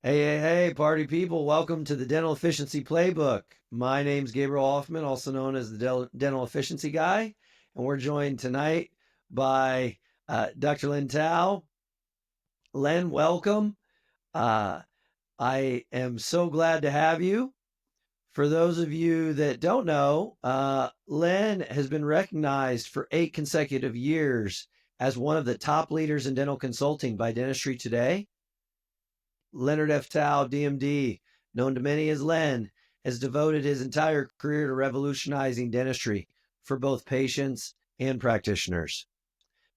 Hey, party people. Welcome to the Dental Efficiency Playbook. My name's Gabriel Hofmann, also known as the Dental Efficiency Guy. And we're joined tonight by Dr. Len Tau. Len, welcome. Uh, I am so glad to have you. For those of you that don't know, Len has been recognized for 8 consecutive years as one of the top leaders in dental consulting by Dentistry Today. Leonard F. Tau, DMD, known to many as Len, has devoted his entire career to revolutionizing dentistry for both patients and practitioners.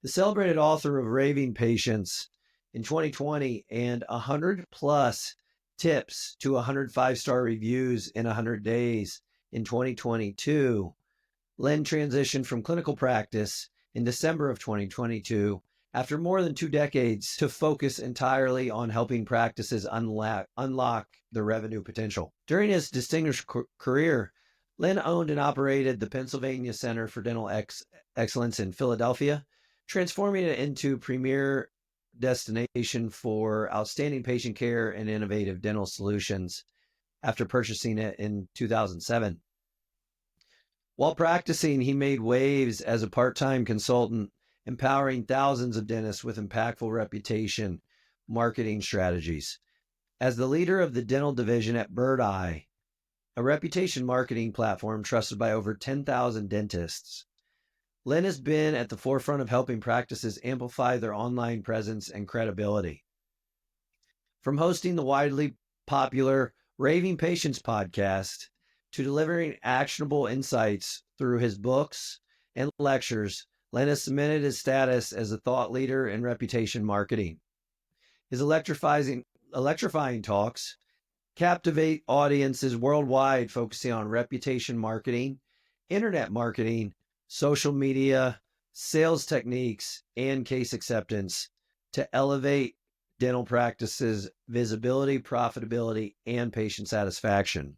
The celebrated author of Raving Patients in 2020 and 100 plus tips to 100 5-star reviews in 100 days in 2022, Len transitioned from clinical practice in December of 2022 after more than 2 decades to focus entirely on helping practices unlock their revenue potential. During his distinguished career, Len owned and operated the Pennsylvania Center for Dental Excellence in Philadelphia, transforming it into premier destination for outstanding patient care and innovative dental solutions after purchasing it in 2007. While practicing, he made waves as a part-time consultant, empowering thousands of dentists with impactful reputation marketing strategies. As the leader of the dental division at BirdEye, a reputation marketing platform trusted by over 10,000 dentists, Len has been at the forefront of helping practices amplify their online presence and credibility. From hosting the widely popular Raving Patients podcast to delivering actionable insights through his books and lectures, Len has cemented his status as a thought leader in reputation marketing. His electrifying talks captivate audiences worldwide, focusing on reputation marketing, internet marketing, social media, sales techniques, and case acceptance to elevate dental practices' visibility, profitability, and patient satisfaction.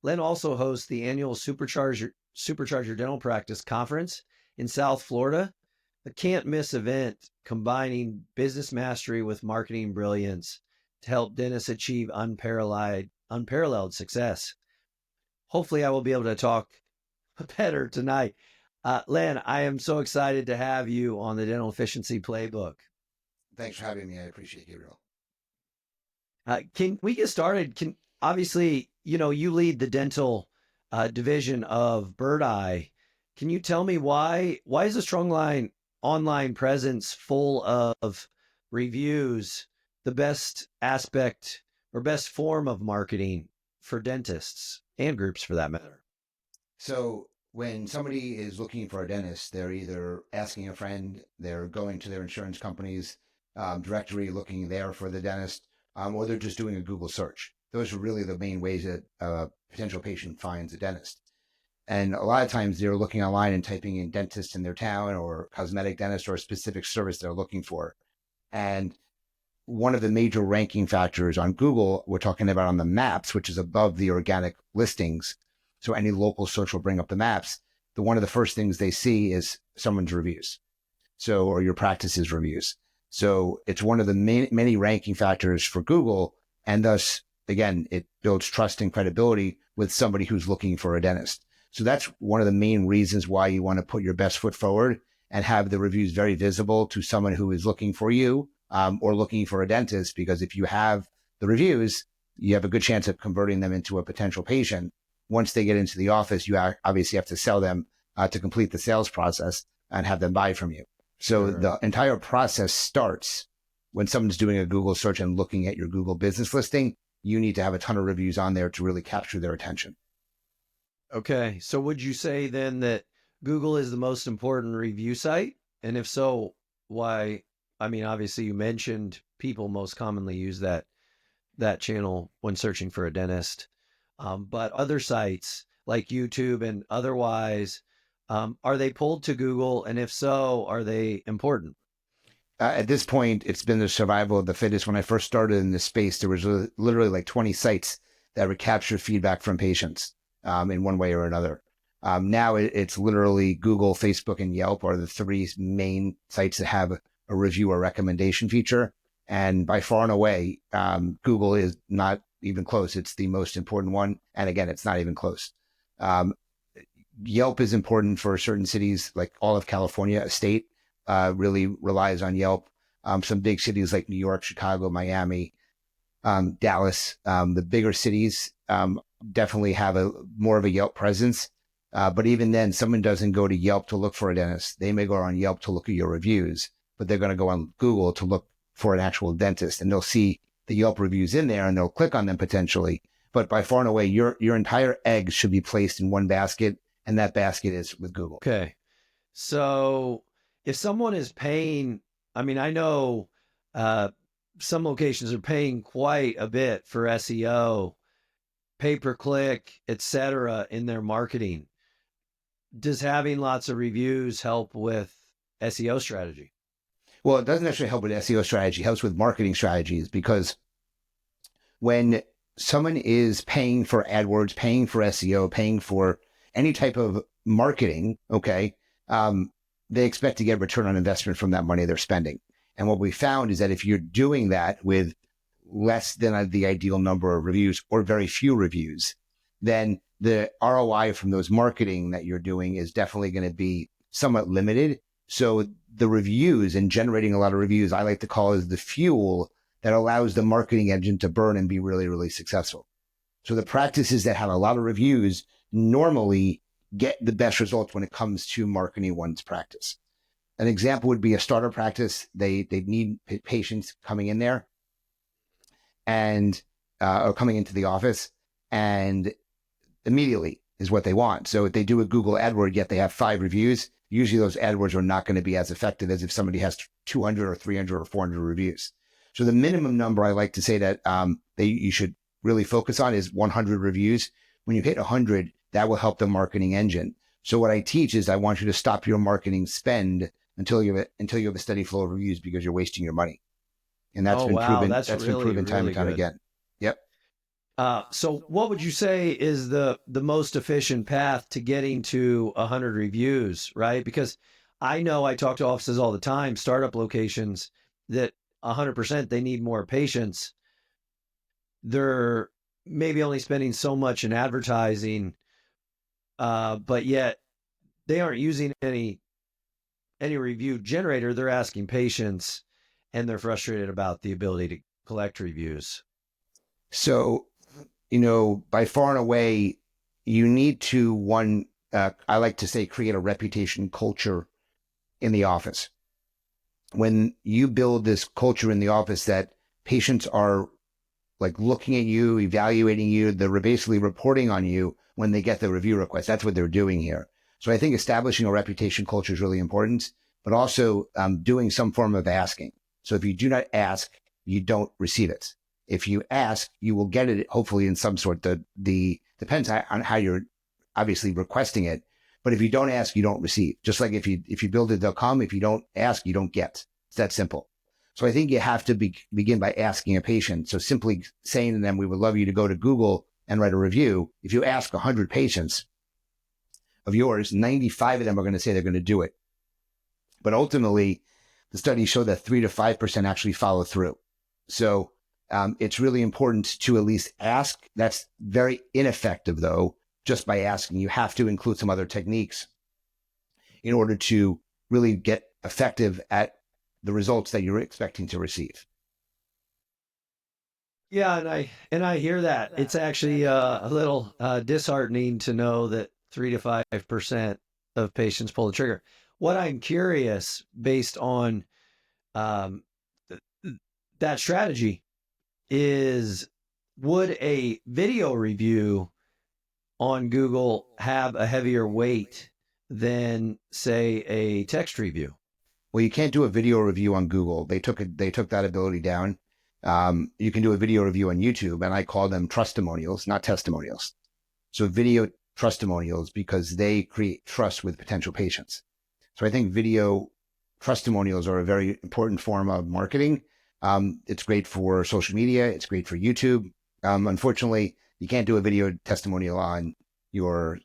Len also hosts the annual Supercharge Your Dental Practice Conference in South Florida, a can't-miss event combining business mastery with marketing brilliance to help dentists achieve unparalleled success. Hopefully, I will be able to talk better tonight. Len, I am so excited to have you on the Dental Efficiency Playbook. Thanks for having me. I appreciate it, Gabriel. Can we get started? Obviously, you lead the dental division of BirdEye. Can you tell me why is a strong online presence full of reviews the best aspect or best form of marketing for dentists and groups for that matter? So when somebody is looking for a dentist, they're either asking a friend, they're going to their insurance company's directory looking there for the dentist, or they're just doing a Google search. Those are really the main ways that a potential patient finds a dentist. And a lot of times they're looking online and typing in dentist in their town or cosmetic dentist or a specific service they're looking for. And one of the major ranking factors on Google, we're talking about on the maps, which is above the organic listings. So any local search will bring up the maps. One of the first things they see is someone's reviews. Or your practice's reviews. So it's one of the many ranking factors for Google. And thus, again, it builds trust and credibility with somebody who's looking for a dentist. So that's one of the main reasons why you want to put your best foot forward and have the reviews very visible to someone who is looking for you or looking for a dentist, because if you have the reviews, you have a good chance of converting them into a potential patient. Once they get into the office, you obviously have to sell them to complete the sales process and have them buy from you. So the entire process starts when someone's doing a Google search and looking at your Google business listing. You need to have a ton of reviews on there to really capture their attention. Okay. So would you say then that Google is the most important review site? And if so, why? I mean, obviously you mentioned people most commonly use that channel when searching for a dentist. But other sites like YouTube and otherwise, are they pulled to Google? And if so, are they important? At this point, it's been the survival of the fittest. When I first started in this space, there was literally like 20 sites that would capture feedback from patients in one way or another. Now it's literally Google, Facebook, and Yelp are the three main sites that have a review or recommendation feature. And by far and away, Google is not even close. It's the most important one. And again, it's not even close. Yelp is important for certain cities, like all of California. A state really relies on Yelp. Some big cities like New York, Chicago, Miami, Dallas, the bigger cities definitely have more of a Yelp presence. But even then, someone doesn't go to Yelp to look for a dentist. They may go on Yelp to look at your reviews, but they're going to go on Google to look for an actual dentist, and they'll see the Yelp reviews in there and they'll click on them potentially. But by far and away, your entire eggs should be placed in one basket, and that basket is with Google. Okay. So if someone is paying, I mean, I know some locations are paying quite a bit for SEO, pay-per-click, etc., in their marketing. Does having lots of reviews help with SEO strategy? Well, it doesn't actually help with SEO strategy. It helps with marketing strategies, because when someone is paying for AdWords, paying for SEO, paying for any type of marketing, okay, they expect to get return on investment from that money they're spending. And what we found is that if you're doing that with less than the ideal number of reviews or very few reviews, then the ROI from those marketing that you're doing is definitely going to be somewhat limited. So the reviews and generating a lot of reviews, I like to call is the fuel that allows the marketing engine to burn and be really, really successful. So the practices that have a lot of reviews normally get the best results when it comes to marketing one's practice. An example would be a starter practice. They need patients coming in there and or coming into the office, and immediately is what they want. So if they do a Google AdWord, yet they have 5 reviews, usually those AdWords are not going to be as effective as if somebody has 200 or 300 or 400 reviews. So the minimum number I like to say that you should really focus on is 100 reviews. When you hit 100, that will help the marketing engine. So what I teach is I want you to stop your marketing spend until you have a steady flow of reviews, because you're wasting your money. And that's been proven. That's been proven time and time again. Yep. So what would you say is the most efficient path to getting to 100 reviews, right? Because I know I talk to offices all the time, startup locations, that 100% they need more patients. They're maybe only spending so much in advertising, but yet they aren't using any review generator. They're asking patients, and they're frustrated about the ability to collect reviews. So, by far and away, you need to I like to say, create a reputation culture in the office. When you build this culture in the office that patients are like looking at you, evaluating you, they're basically reporting on you when they get the review request. That's what they're doing here. So I think establishing a reputation culture is really important, but also doing some form of asking. So if you do not ask, you don't receive it. If you ask, you will get it, hopefully in some sort. Depends on how you're obviously requesting it. But if you don't ask, you don't receive. Just like if you build it, they'll come. If you don't ask, you don't get. It's that simple. So I think you have to begin by asking a patient. So simply saying to them, we would love you to go to Google and write a review. If you ask 100 patients of yours, 95 of them are going to say they're going to do it. But ultimately, the studies show that 3 to 5% actually follow through. So it's really important to at least ask. That's very ineffective, though, just by asking. You have to include some other techniques in order to really get effective at the results that you're expecting to receive. Yeah, and I hear that. It's actually a little disheartening to know that 3 to 5% of patients pull the trigger. What I'm curious, based on um, that strategy, is would a video review on Google have a heavier weight than, say, a text review? Well, you can't do a video review on Google. They took that ability down. You can do a video review on YouTube, and I call them trustimonials, not testimonials. So video trustimonials, because they create trust with potential patients. So I think video trustimonials are a very important form of marketing. It's great for social media. It's great for YouTube. Unfortunately, you can't do a video testimonial on your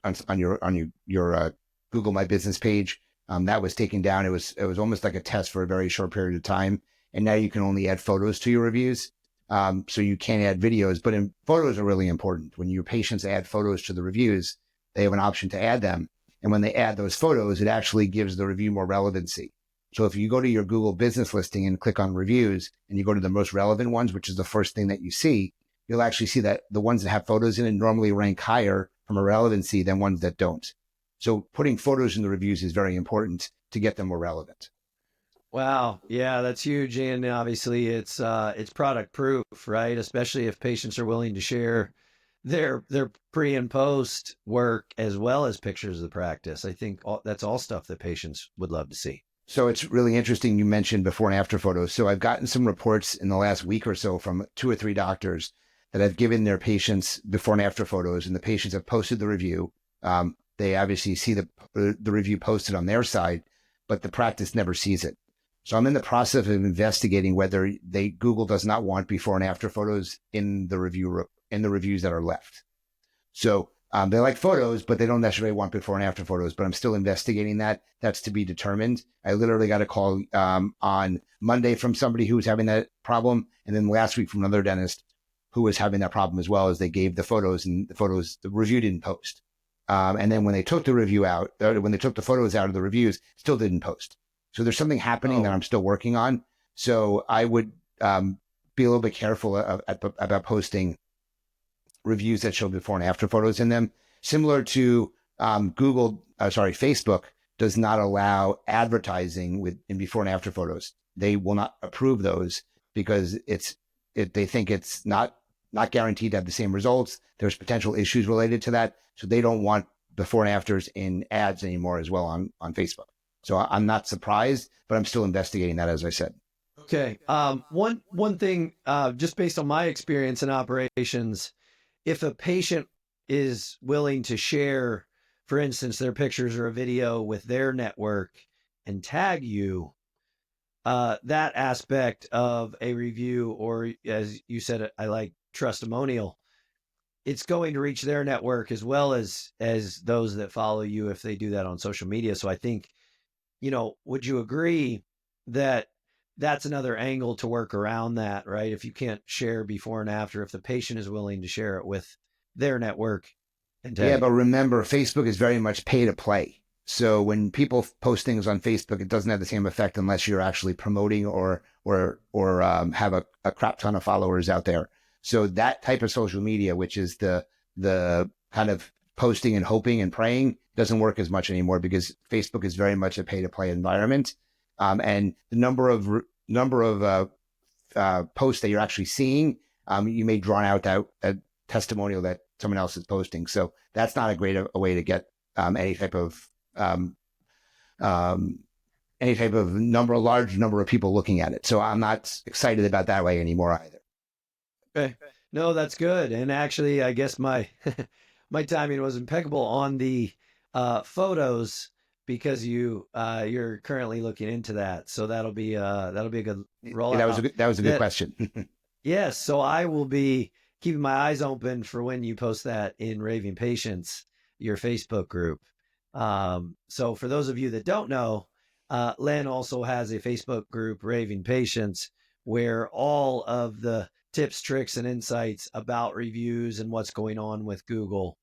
Google My Business page. That was taken down. It was almost like a test for a very short period of time, and now you can only add photos to your reviews. So you can't add videos, but photos are really important. When your patients add photos to the reviews, they have an option to add them. And when they add those photos, it actually gives the review more relevancy. So if you go to your Google business listing and click on reviews and you go to the most relevant ones, which is the first thing that you see, you'll actually see that the ones that have photos in it normally rank higher from a relevancy than ones that don't. So putting photos in the reviews is very important to get them more relevant. Wow. Yeah, that's huge. And obviously it's product proof, right? Especially if patients are willing to share their pre and post work as well as pictures of the practice. I think that's all stuff that patients would love to see. So it's really interesting you mentioned before and after photos. So I've gotten some reports in the last week or so from 2 or 3 doctors that have given their patients before and after photos, and the patients have posted the review. They obviously see the review posted on their side, but the practice never sees it. So I'm in the process of investigating whether Google does not want before and after photos in the reviews that are left. So they like photos, but they don't necessarily want before and after photos. But I'm still investigating that. That's to be determined. I literally got a call on Monday from somebody who was having that problem, and then last week from another dentist who was having that problem as well, as they gave the photos, and the review didn't post. And then when they took the review out, when they took the photos out of the reviews, still didn't post. So there's something happening that I'm still working on. So I would be a little bit careful about posting reviews that show before and after photos in them. Similar to Facebook does not allow advertising in before and after photos. They will not approve those because they think it's not guaranteed to have the same results. There's potential issues related to that. So they don't want before and afters in ads anymore as well on Facebook. So I'm not surprised, but I'm still investigating that, as I said. Okay. One thing, just based on my experience in operations, if a patient is willing to share, for instance, their pictures or a video with their network and tag you, that aspect of a review, or as you said, I like trustimonial, it's going to reach their network as well as those that follow you if they do that on social media. So I think, would you agree that that's another angle to work around that, right? If you can't share before and after, if the patient is willing to share it with their network and tag. Yeah, but remember, Facebook is very much pay to play. So when people post things on Facebook, it doesn't have the same effect unless you're actually promoting or have a crap ton of followers out there. So that type of social media, which is the kind of posting and hoping and praying, doesn't work as much anymore because Facebook is very much a pay to play environment. And the number of posts that you're actually seeing, you may draw out that testimonial that someone else is posting. So that's not a great way to get any type of large number of people looking at it. So I'm not excited about that way anymore either. Okay. No, that's good. And actually, I guess my my timing was impeccable on the photos because you're currently looking into that. So that'll be a good rollout. Yeah, that was a good question. Yes. So I will be keeping my eyes open for when you post that in Raving Patients, your Facebook group. So for those of you that don't know, Len also has a Facebook group, Raving Patients, where all of the tips, tricks, and insights about reviews and what's going on with Google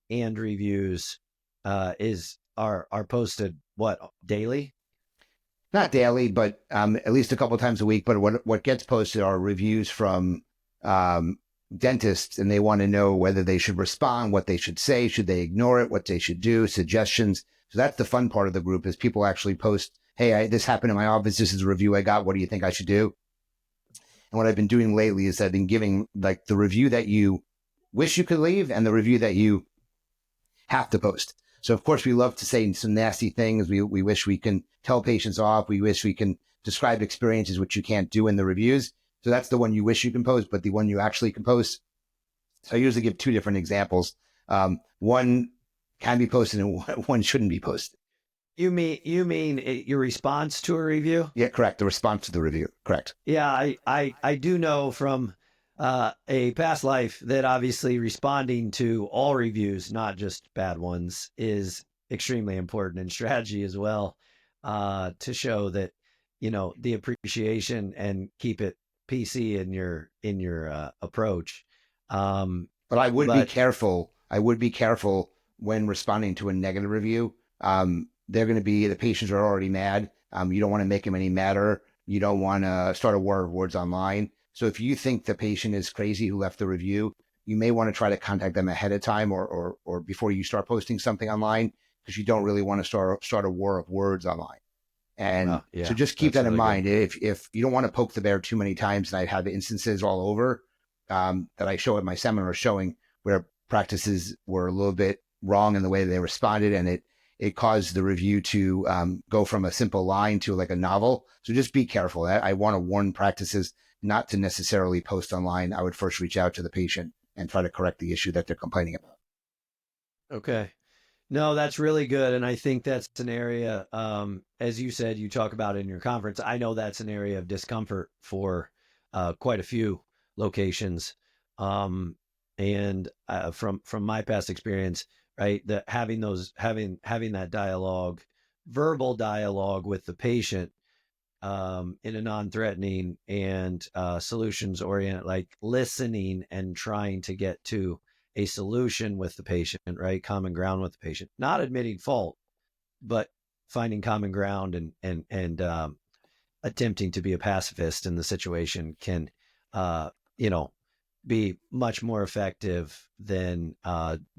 and reviews are posted daily? Not daily, but at least a couple of times a week. But what gets posted are reviews from dentists, and they want to know whether they should respond, what they should say, should they ignore it, what they should do, suggestions. So that's the fun part of the group, is people actually post, hey, this happened in my office. This is a review I got. What do you think I should do? And what I've been doing lately is I've been giving like the review that you wish you could leave and the review that you have to post. So of course we love to say some nasty things. We wish we can tell patients off. We wish we can describe experiences, which you can't do in the reviews. So that's the one you wish you can post, but the one you actually can post. So I usually give 2 different examples. One can be posted and one shouldn't be posted. You mean your response to a review? Yeah, correct. The response to the review. Correct. Yeah, I do know from a past life that obviously responding to all reviews, not just bad ones, is extremely important in strategy as well, to show that the appreciation and keep it PC in your approach. But I would be But careful. I would be careful when responding to a negative review. They're going to be, the patients are already mad. You don't want to make them any madder. You don't want to start a war of words online. So if you think the patient is crazy who left the review, you may want to try to contact them ahead of time or before you start posting something online, because you don't really want to start a war of words online. And so yeah, just keep that's that in really good. mind. If you don't want to poke the bear too many times, and I have instances all over that I show at my seminar showing where practices were a little bit wrong in the way they responded, and it caused the review to go from a simple line to like a novel. So just be careful. I want to warn practices not to necessarily post online. I would first reach out to the patient and try to correct the issue that they're complaining about. Okay. No, that's really good. And I think that's an area, as you said, you talk about in your conference. I know that's an area of discomfort for quite a few locations. And from my past experience, right, that having that dialogue, verbal dialogue with the patient, in a non-threatening and solutions oriented, like listening and trying to get to a solution with the patient, right? Common ground with the patient, not admitting fault, but finding common ground and attempting to be a pacifist in the situation can, uh, you know, be much more effective than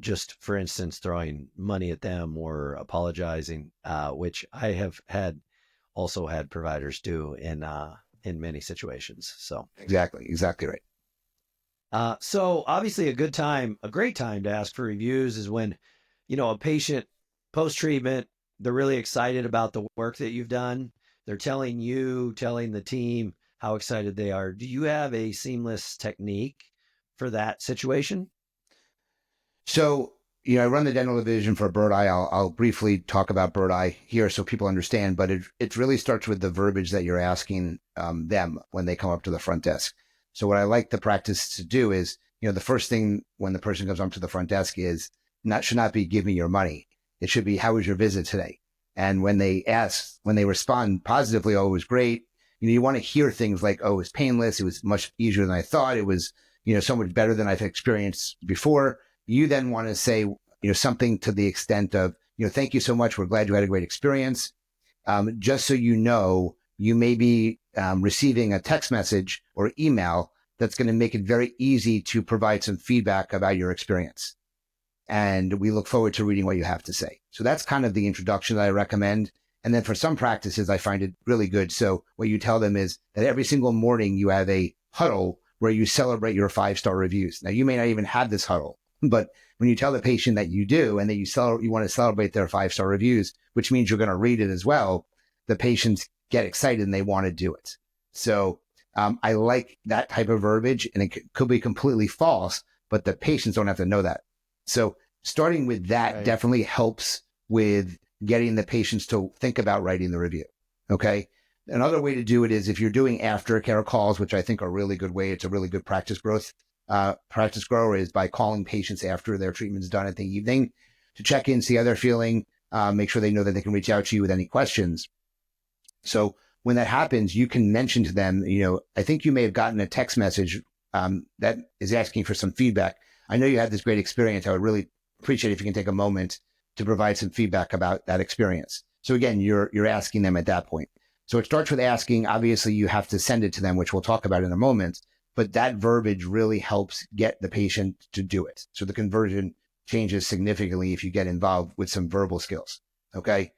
just, for instance, throwing money at them or apologizing, which I have also had providers do in many situations. Exactly right. So obviously a great time to ask for reviews is when, a patient post treatment, they're really excited about the work that you've done. They're telling the team how excited they are. Do you have a seamless technique for that situation? So, I run the dental division for BirdEye. I'll briefly talk about BirdEye here so people understand, but it really starts with the verbiage that you're asking them when they come up to the front desk. So what I like the practice to do is, the first thing when the person comes up to the front desk is should not be, give me your money. It should be, how was your visit today? And when they respond positively, oh, it was great. You want to hear things like, oh, it was painless. It was much easier than I thought. It was, so much better than I've experienced before. You then want to say, something to the extent of, thank you so much. We're glad you had a great experience. Just so you may be receiving a text message or email that's going to make it very easy to provide some feedback about your experience. And we look forward to reading what you have to say. So that's kind of the introduction that I recommend. And then for some practices, I find it really good. So what you tell them is that every single morning you have a huddle where you celebrate your 5-star reviews. Now, you may not even have this huddle, but when you tell the patient that you do and that you want to celebrate their 5-star reviews, which means you're going to read it as well, the patients get excited and they want to do it. So I like that type of verbiage, and it could be completely false, but the patients don't have to know that. So starting with that Right. definitely helps with getting the patients to think about writing the review. Okay. Another way to do it is if you're doing aftercare calls, which I think are a really good way. It's a really good practice grower is by calling patients after their treatment's done at the evening to check in, see how they're feeling, make sure they know that they can reach out to you with any questions. So when that happens, you can mention to them, I think you may have gotten a text message that is asking for some feedback. I know you had this great experience. I would really appreciate if you can take a moment to provide some feedback about that experience. So again, you're asking them at that point. So it starts with asking. Obviously, you have to send it to them, which we'll talk about in a moment. But that verbiage really helps get the patient to do it. So the conversion changes significantly if you get involved with some verbal skills. Okay.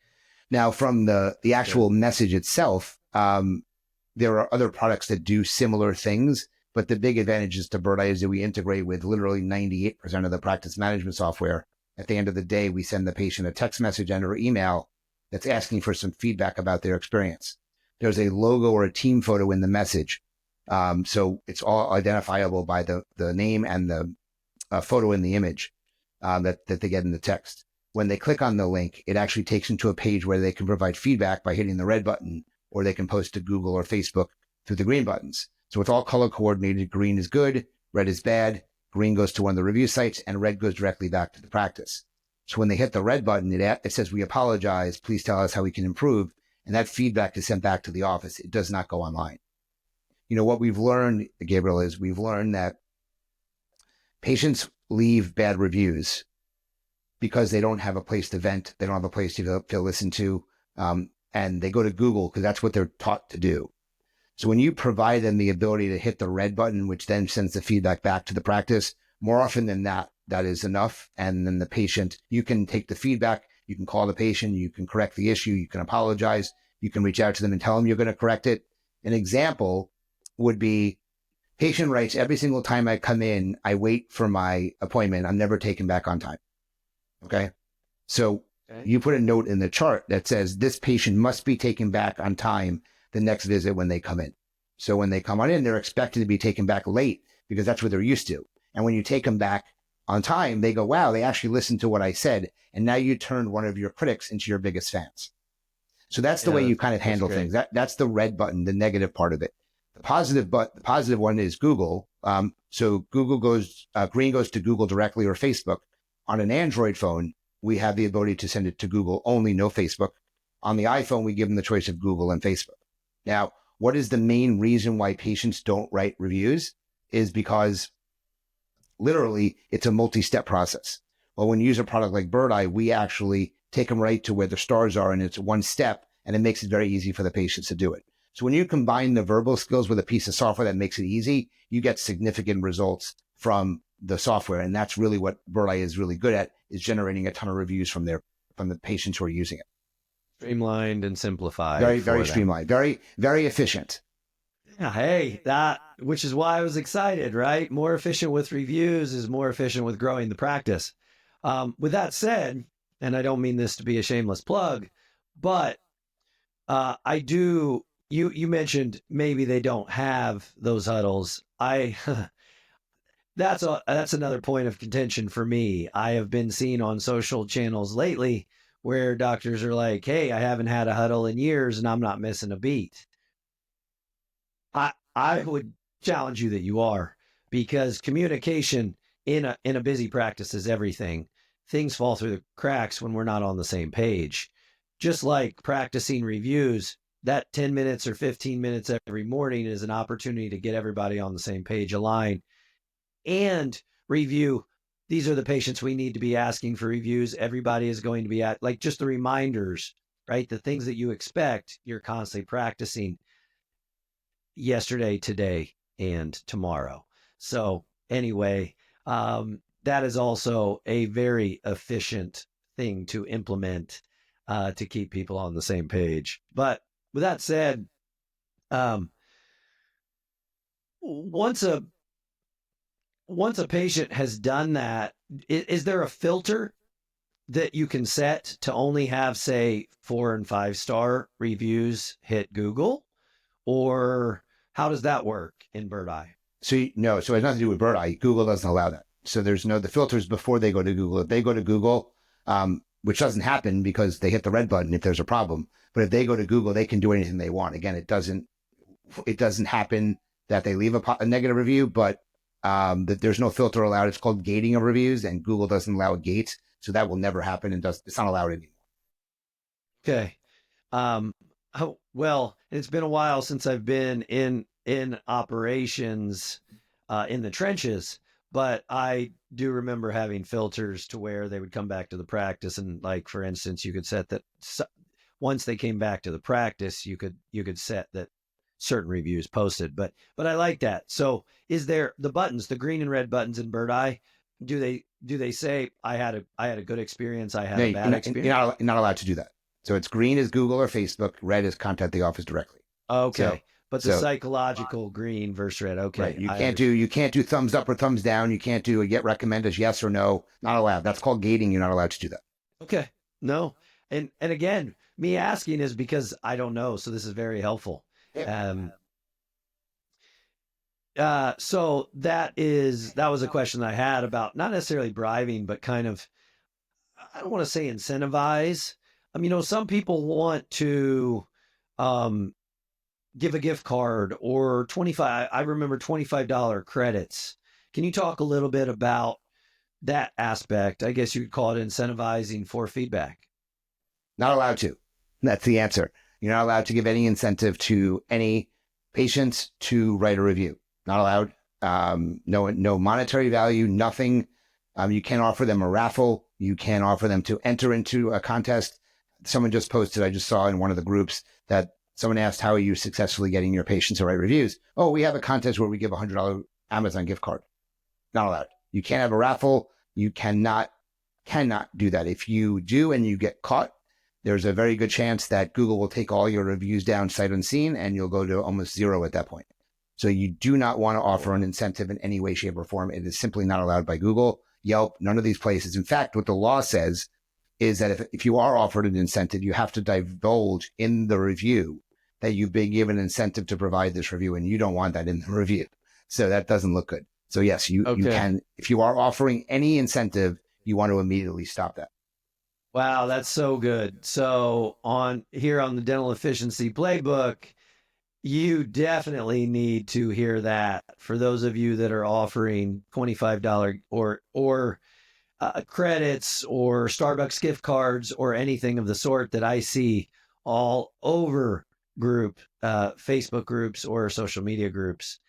Now, from the actual message itself, there are other products that do similar things, but the big advantages to BirdEye is that we integrate with literally 98% of the practice management software. At the end of the day, we send the patient a text message and or email that's asking for some feedback about their experience. There's a logo or a team photo in the message. So it's all identifiable by the name and the photo in the image that they get in the text. When they click on the link, it actually takes them to a page where they can provide feedback by hitting the red button, or they can post to Google or Facebook through the green buttons. So it's all color coordinated. Green is good, red is bad, green goes to one of the review sites, and red goes directly back to the practice. So when they hit the red button, it says, we apologize. Please tell us how we can improve. and that feedback is sent back to the office. It does not go online. What we've learned, Gabriel, is we've learned that patients leave bad reviews because they don't have a place to vent. They don't have a place to listen to. And they go to Google because that's what they're taught to do. So when you provide them the ability to hit the red button, which then sends the feedback back to the practice, more often than not, that is enough. And then the patient, you can take the feedback, you can call the patient, you can correct the issue, you can apologize, you can reach out to them and tell them you're going to correct it. An example would be, patient writes, every single time I come in, I wait for my appointment. I'm never taken back on time. Okay. So you put a note in the chart that says this patient must be taken back on time the next visit when they come in. So when they come on in, they're expected to be taken back late because that's what they're used to. And when you take them back on time, they go, wow, they actually listened to what I said. And now you turned one of your critics into your biggest fans. So that's the way you kind of handle things. That's the red button, the negative part of it. The positive one is Google. So Google goes, green goes to Google directly or Facebook. On an Android phone, we have the ability to send it to Google only, no Facebook. On the iPhone, we give them the choice of Google and Facebook. Now, what is the main reason why patients don't write reviews is because literally it's a multi-step process. Well, when you use a product like BirdEye, we actually take them right to where the stars are, and it's one step, and it makes it very easy for the patients to do it. So when you combine the verbal skills with a piece of software that makes it easy, you get significant results from the software. And that's really what BirdEye is really good at, is generating a ton of reviews from the patients who are using it. Streamlined and simplified. Very streamlined, very, very efficient. Yeah, hey, which is why I was excited, right? More efficient with reviews is more efficient with growing the practice. With that said, and I don't mean this to be a shameless plug, but I do, you mentioned maybe they don't have those huddles. That's another point of contention for me. I have been seen on social channels lately where doctors are like, hey, I haven't had a huddle in years and I'm not missing a beat. I would challenge you that you are, because communication in a busy practice is everything. Things fall through the cracks when we're not on the same page. Just like practicing reviews, that 10 minutes or 15 minutes every morning is an opportunity to get everybody on the same page, align, and review. These are the patients we need to be asking for reviews. Everybody is going to be like just the reminders, right? The things that you expect, you're constantly practicing yesterday, today, and tomorrow. So anyway, that is also a very efficient thing to implement to keep people on the same page. But with that said, once a patient has done that, is there a filter that you can set to only have, say, 4 and 5-star reviews hit Google? Or how does that work in BirdEye? So it has nothing to do with BirdEye. Google doesn't allow that. So there's the filters before they go to Google. If they go to Google, which doesn't happen because they hit the red button if there's a problem. But if they go to Google, they can do anything they want. Again, it doesn't happen that they leave a negative review, but that there's no filter allowed. It's called gating of reviews, and Google doesn't allow gates. So that will never happen, and it's not allowed anymore. Okay. Well, it's been a while since I've been in operations in the trenches, but I do remember having filters to where they would come back to the practice, and like, for instance, you could set that once they came back to the practice, you could set that certain reviews posted. But I like that. So is there the buttons, the green and red buttons in BirdEye? Do they say I had a good experience, I had a bad experience? You're not allowed to do that. So it's green is Google or Facebook, red is contact the office directly. Okay. But the psychological green versus red. Okay. Right. You can't do thumbs up or thumbs down. You can't do a get recommend as yes or no. Not allowed. That's called gating. You're not allowed to do that. Okay. No. And again, me asking is because I don't know. So this is very helpful. Yeah. So that was a question I had about not necessarily bribing, but kind of, I don't want to say incentivize. Some people want to give a gift card or I remember $25 credits. Can you talk a little bit about that aspect? I guess you could call it incentivizing for feedback. Not allowed to. That's the answer. You're not allowed to give any incentive to any patients to write a review. Not allowed. No monetary value, nothing. You can't offer them a raffle. You can't offer them to enter into a contest. Someone just posted, I just saw in one of the groups that someone asked, how are you successfully getting your patients to write reviews? Oh, we have a contest where we give a $100 Amazon gift card. Not allowed. You can't have a raffle. You cannot do that. If you do and you get caught, there's a very good chance that Google will take all your reviews down sight unseen and you'll go to almost zero at that point. So you do not want to offer an incentive in any way, shape, or form. It is simply not allowed by Google, Yelp, none of these places. In fact, what the law says is that if you are offered an incentive, you have to divulge in the review that you've been given an incentive to provide this review, and you don't want that in the review. So that doesn't look good. So yes, you can, if you are offering any incentive, you want to immediately stop that. Wow, that's so good. So on the Dental Efficiency Playbook, you definitely need to hear that for those of you that are offering $25 or credits or Starbucks gift cards or anything of the sort that I see all over Facebook groups or social media groups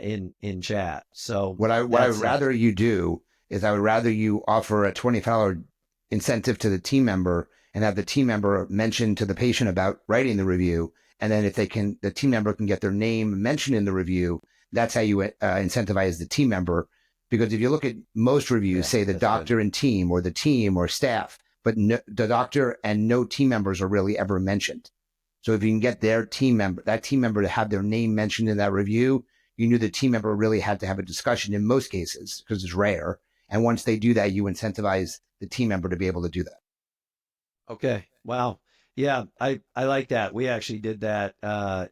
in chat. So what I would rather you do is I would rather you offer a $25 incentive to the team member and have the team member mention to the patient about writing the review. And then if the team member can get their name mentioned in the review, that's how you incentivize the team member. Because if you look at most reviews, say the doctor and team or the team or staff, but the doctor and no team members are really ever mentioned. So if you can get that team member to have their name mentioned in that review, you knew the team member really had to have a discussion in most cases because it's rare. And once they do that, you incentivize the team member to be able to do that. Okay. Wow. Yeah, I like that. We actually did that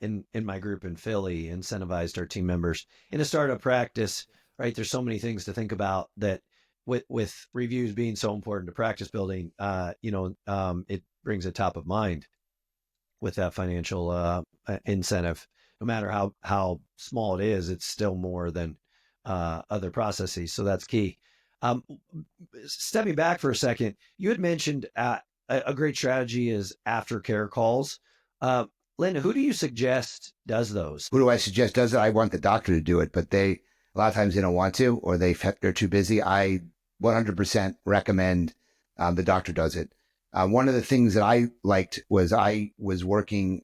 in my group in Philly, incentivized our team members in a startup practice, right? There's so many things to think about that with reviews being so important to practice building, it brings it top of mind with that financial incentive. No matter how small it is, it's still more than other processes. So that's key. Stepping back for a second, you had mentioned a great strategy is aftercare calls. Len, who do you suggest does those? Who do I suggest does it? I want the doctor to do it, but a lot of times they don't want to, or they're too busy. I 100% recommend the doctor does it. One of the things that I liked was I was working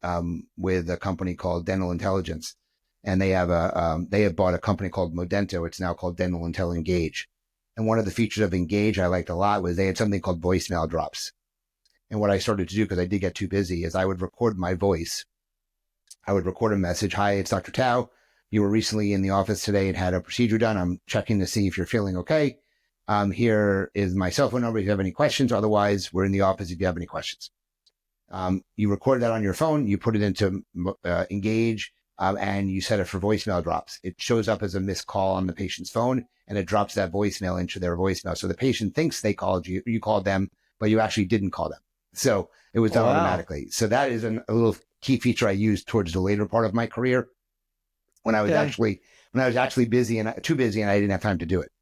with a company called Dental Intelligence, and they have bought a company called Modento. It's now called Dental Intel Engage. And one of the features of Engage I liked a lot was they had something called voicemail drops. And what I started to do, because I did get too busy, is I would record my voice. I would record a message. Hi, it's Dr. Tau. You were recently in the office today and had a procedure done. I'm checking to see if you're feeling okay. Here is my cell phone number if you have any questions. Otherwise, we're in the office if you have any questions. You record that on your phone. You put it into Engage, and you set it for voicemail drops. It shows up as a missed call on the patient's phone, and it drops that voicemail into their voicemail. So the patient thinks they called you, you called them, but you actually didn't call them. So it was done automatically. So that is a little key feature I used towards the later part of my career when I was actually busy and too busy and I didn't have time to do it.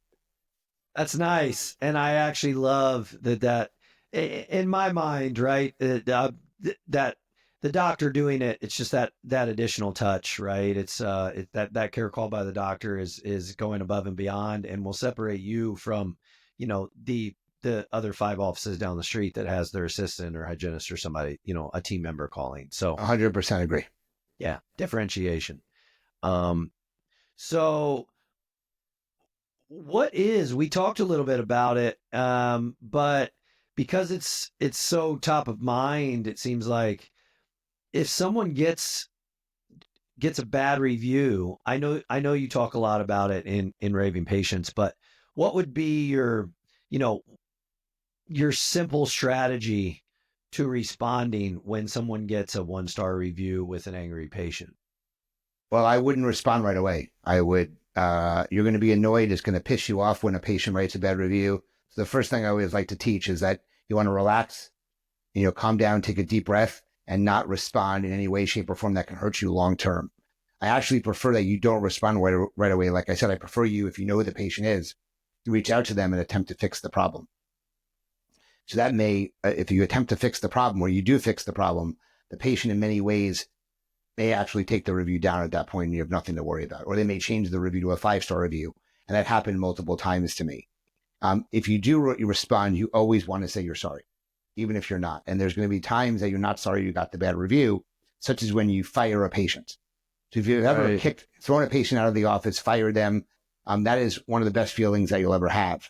That's nice. And I actually love that in my mind, right? That the doctor doing it, it's just that additional touch, right? It's that care call by the doctor is going above and beyond and will separate you from, the other 5 offices down the street that has their assistant or hygienist or somebody, a team member calling. So 100% agree. Yeah. Differentiation. So we talked a little bit about it, but because it's so top of mind, it seems like if someone gets a bad review, I know you talk a lot about it in Raving Patients, but what would be your simple strategy to responding when someone gets a 1-star review with an angry patient? Well, I wouldn't respond right away. I would, you're going to be annoyed. It's going to piss you off when a patient writes a bad review. So the first thing I always like to teach is that you want to relax, calm down, take a deep breath, and not respond in any way, shape, or form that can hurt you long term. I actually prefer that you don't respond right away. Like I said, I prefer you, if you know who the patient is, to reach out to them and attempt to fix the problem. So that if you attempt to fix the problem or you do fix the problem, the patient in many ways may actually take the review down at that point and you have nothing to worry about. Or they may change the review to a 5-star review. And that happened multiple times to me. If you do respond, you always want to say you're sorry, even if you're not. And there's going to be times that you're not sorry you got the bad review, such as when you fire a patient. So if you've ever thrown a patient out of the office, fired them, that is one of the best feelings that you'll ever have.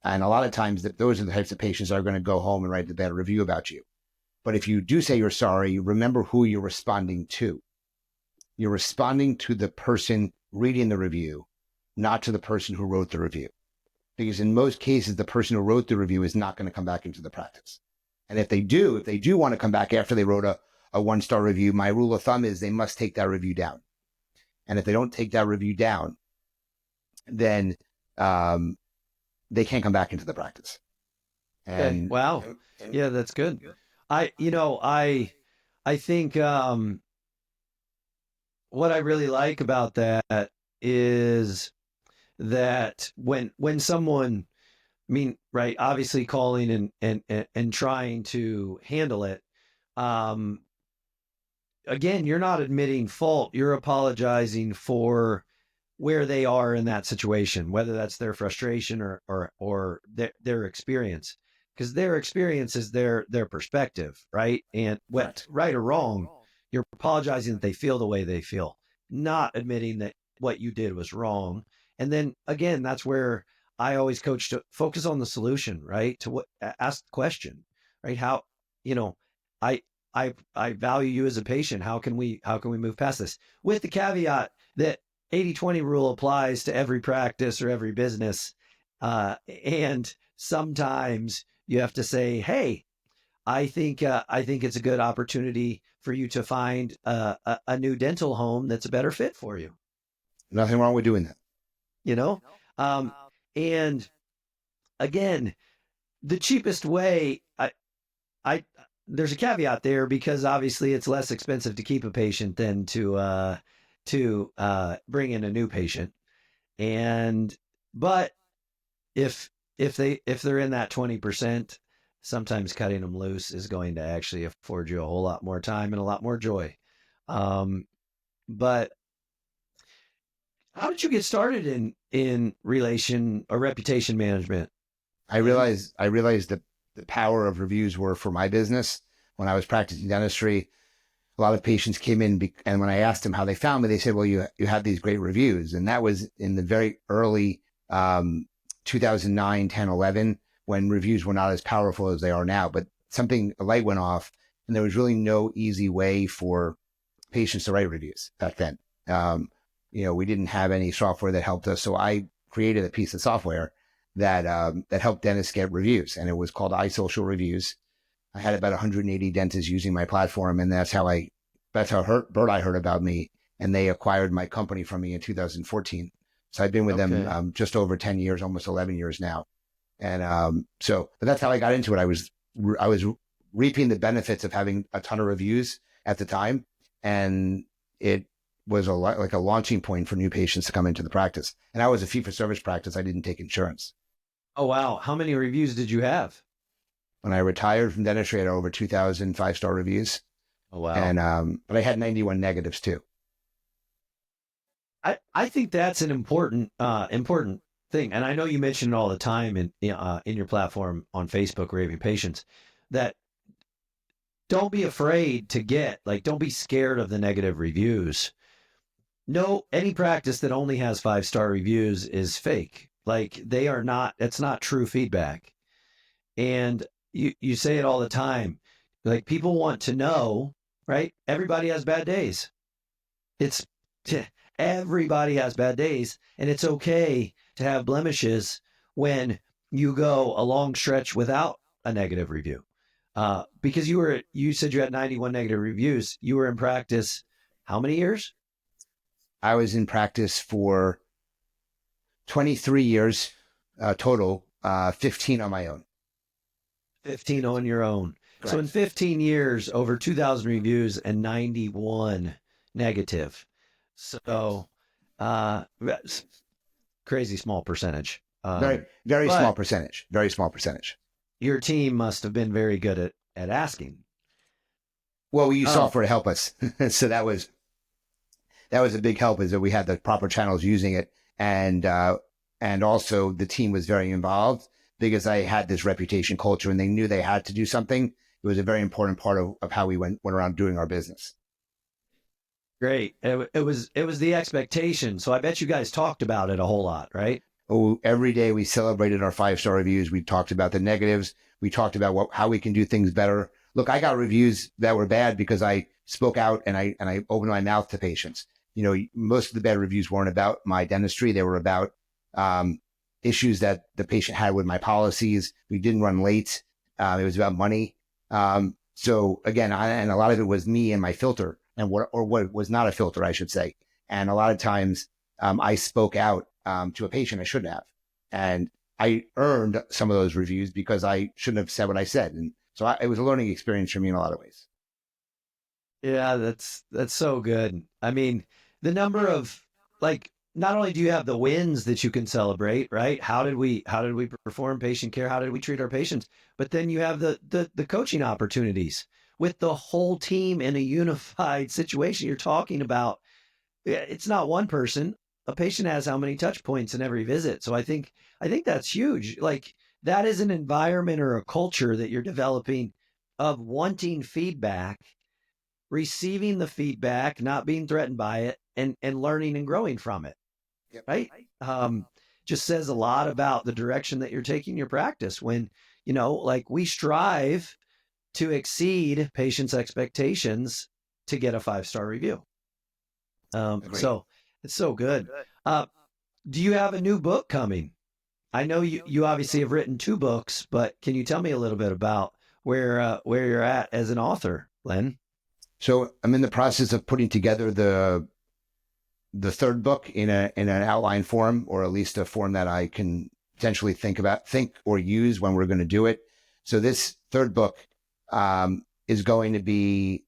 And a lot of times those are the types of patients that are going to go home and write the bad review about you. But if you do say you're sorry, remember who you're responding to. You're responding to the person reading the review, not to the person who wrote the review. Because in most cases, the person who wrote the review is not going to come back into the practice. And if they do want to come back after they wrote a 1-star review, my rule of thumb is they must take that review down. And if they don't take that review down, then they can't come back into the practice. And okay. Wow. Yeah, that's good. I think what I really like about that is that when someone, I mean, right, obviously calling and trying to handle it, again, you're not admitting fault. You're apologizing for where they are in that situation, whether that's their frustration or their experience, because their experience is their perspective, right? And what right or wrong, you're apologizing that they feel the way they feel, not admitting that what you did was wrong. And then again, that's where I always coach to focus on the solution, right? To ask the question, right? How, I I value you as a patient. How can we move past this? With the caveat that 80-20 rule applies to every practice or every business. And sometimes you have to say, hey, I think it's a good opportunity for you to find a new dental home that's a better fit for you. Nothing wrong with doing that. And again, the cheapest way, I there's a caveat there because obviously it's less expensive to keep a patient than to bring in a new patient. But if they're in that 20%, sometimes cutting them loose is going to actually afford you a whole lot more time and a lot more joy. But how did you get started in reputation management? I realized that the power of reviews were for my business. When I was practicing dentistry, a lot of patients came in, and when I asked them how they found me, they said, well, you have these great reviews. And that was in the very early 2009, 10, 11, when reviews were not as powerful as they are now. But a light went off, and there was really no easy way for patients to write reviews back then. We didn't have any software that helped us. So I created a piece of software that helped dentists get reviews, and it was called iSocial Reviews. I had about 180 dentists using my platform, and that's how BirdEye heard about me, and they acquired my company from me in 2014. So I've been with them just over 10 years, almost 11 years now. And but that's how I got into it. I was reaping the benefits of having a ton of reviews at the time, and it was like a launching point for new patients to come into the practice. And I was a fee-for-service practice. I didn't take insurance. Oh, wow. How many reviews did you have? When I retired from dentistry, I had over 2,000 5-star reviews. Oh, wow. And but I had 91 negatives too. I think that's an important thing. And I know you mention it all the time in your platform on Facebook, Raving Patients, that don't be afraid don't be scared of the negative reviews. No, any practice that only has 5-star reviews is fake. Like it's not true feedback. And you say it all the time. Like people want to know, right? Everybody has bad days. Everybody has bad days, and it's okay to have blemishes when you go a long stretch without a negative review. Because you said you had 91 negative reviews. You were in practice how many years? I was in practice for 23 years total, 15 on my own. 15 on your own. Correct. So in 15 years, over 2,000 reviews and 91 negative. So, crazy small percentage. Very small percentage. Very small percentage. Your team must have been very good at asking. Well, we use Oh, software to help us. So that was a big help, is that we had the proper channels using it. And also the team was very involved because I had this reputation culture and they knew they had to do something. It was a very important part of how we went around doing our business. great. It was the expectation. So I bet you guys talked about it a whole lot, right? Oh, every day we celebrated our 5-star reviews. We talked about the negatives. We talked about how we can do things better. Look, I got reviews that were bad because I spoke out and I opened my mouth to patients. You know, most of the bad reviews weren't about my dentistry. They were about issues that the patient had with my policies. We didn't run late. It was about money. So again, and a lot of it was me and my filter, and what was not a filter, I should say. And a lot of times I spoke out to a patient I shouldn't have. And I earned some of those reviews because I shouldn't have said what I said. And so it was a learning experience for me in a lot of ways. Yeah, that's so good. I mean, the number of like not only do you have the wins that you can celebrate, right? How did we perform patient care? How did we treat our patients? But then you have the coaching opportunities with the whole team in a unified situation. You're talking about it's not one person. A patient has how many touch points in every visit. So I think that's huge. Like that is an environment or a culture that you're developing of wanting feedback, receiving the feedback, not being threatened by it, and learning and growing from it. Yep. Right? Just says a lot about the direction that you're taking your practice. When like we strive to exceed patients' expectations to get a 5-star review. Agreed. So it's so good. Uh, do you have a new book coming? I know you obviously have written 2 books, but can you tell me a little bit about where you're at as an author, Len? So I'm in the process of putting together the third book in an outline form, or at least a form that I can potentially think or use when we're going to do it. So this third book is going to be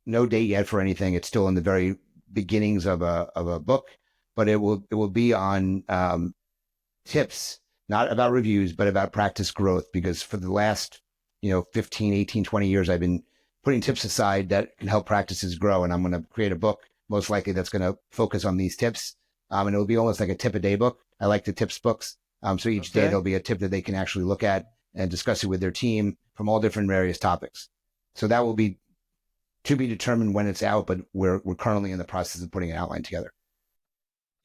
no date yet for anything. It's still in the very beginnings of a book, but it will be on tips, not about reviews, but about practice growth. Because for the last 15, 18, 20 years, I've been putting tips aside that can help practices grow, and I'm going to create a book most likely that's going to focus on these tips. And it'll be almost like a tip a day book. I like the tips books. So each day Okay. there'll be a tip that they can actually look at and discuss it with their team from all different various topics. So that will be to be determined when it's out, but we're currently in the process of putting an outline together.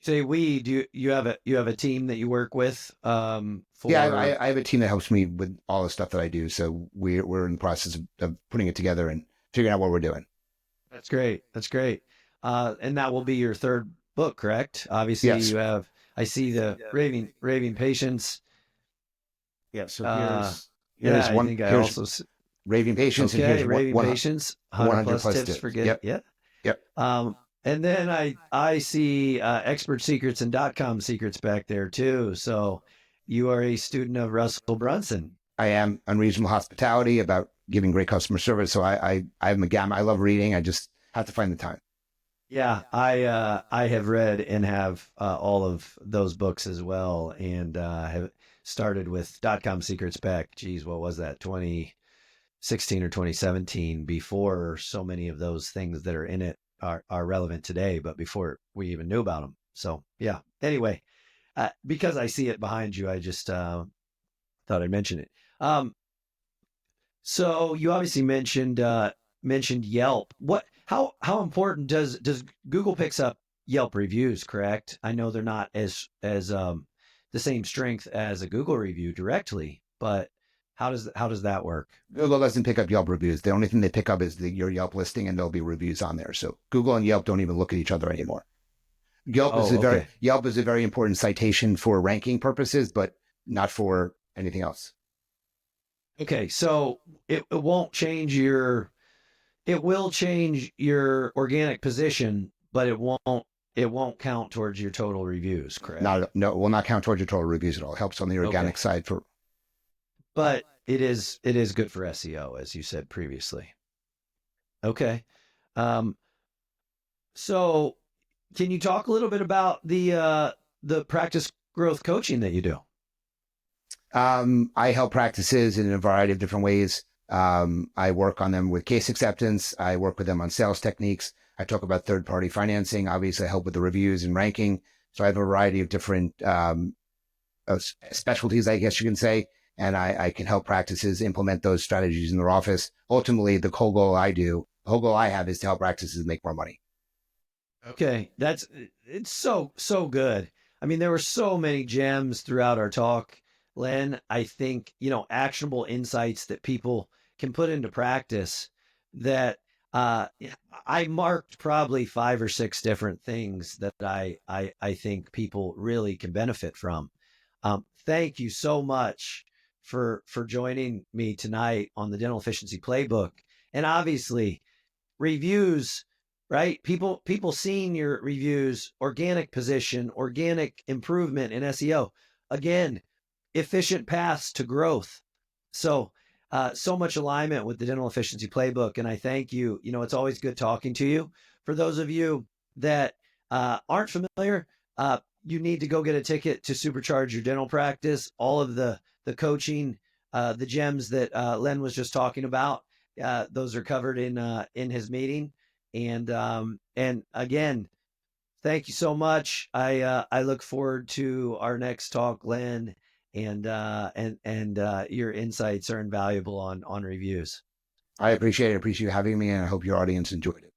Say we do you have a team that you work with Yeah, for I have a team that helps me with all the stuff that I do. So we're in the process of putting it together and figuring out what we're doing. That's great. That's great. And that will be your third book, correct? Obviously Yes. you have I see the raving patients. Yeah. So Uh yeah, here's I one. think I Here's also raving patients, and okay, here's raving patients, 100 100 plus plus tips for tips. good. Yep. Yeah. Yep. And then I see expert secrets and .com secrets back there too. So you are a student of Russell Brunson. I am unreasonable hospitality, about giving great customer service. So I'm a gamma. I love reading. I just have to find the time. Yeah, I have read and have all of those books as well, and have started with .com secrets back. Geez, what was that? 2016 or 2017? Before so many of those things that are in it are relevant today, but before we even knew about them. So yeah. Anyway, because I see it behind you, I just thought I'd mention it. So you obviously mentioned Yelp. What how important does Google picks up Yelp reviews, correct? I know they're not as the same strength as a Google review directly, but how does that work? Google doesn't pick up Yelp reviews. The only thing they pick up is your Yelp listing, and there'll be reviews on there. So Google and Yelp don't even look at each other anymore. Oh, okay. Yelp is a very important citation for ranking purposes, but not for anything else. Okay, so it won't change your it will change your organic position, but it won't count towards your total reviews, correct? Not no, it will not count towards your total reviews at all. It helps on the organic Okay. side for. But it is good for SEO, as you said previously. Okay. Um, so can you talk a little bit about the practice growth coaching that you do? I help practices in a variety of different ways. I work on them with case acceptance. I work with them on sales techniques. I talk about third-party financing. Obviously, I help with the reviews and ranking. So I have a variety of different specialties, I guess you can say, and I can help practices implement those strategies in their office. Ultimately, the whole goal I have is to help practices make more money. Okay, it's so good. I mean, there were so many gems throughout our talk, Len. I think, actionable insights that people can put into practice that I marked probably 5 or 6 different things that I think people really can benefit from. Thank you so much for joining me tonight on the Dental Efficiency Playbook. And obviously, reviews, right? People seeing your reviews, organic position, organic improvement in SEO. Again, efficient paths to growth. So so much alignment with the Dental Efficiency Playbook, and I thank you. It's always good talking to you. For those of you that aren't familiar, you need to go get a ticket to Supercharge your dental practice. All of the coaching, the gems that Len was just talking about, those are covered in his meeting. And again, thank you so much. I look forward to our next talk, Len, and your insights are invaluable on reviews. I appreciate it. Appreciate you having me, and I hope your audience enjoyed it.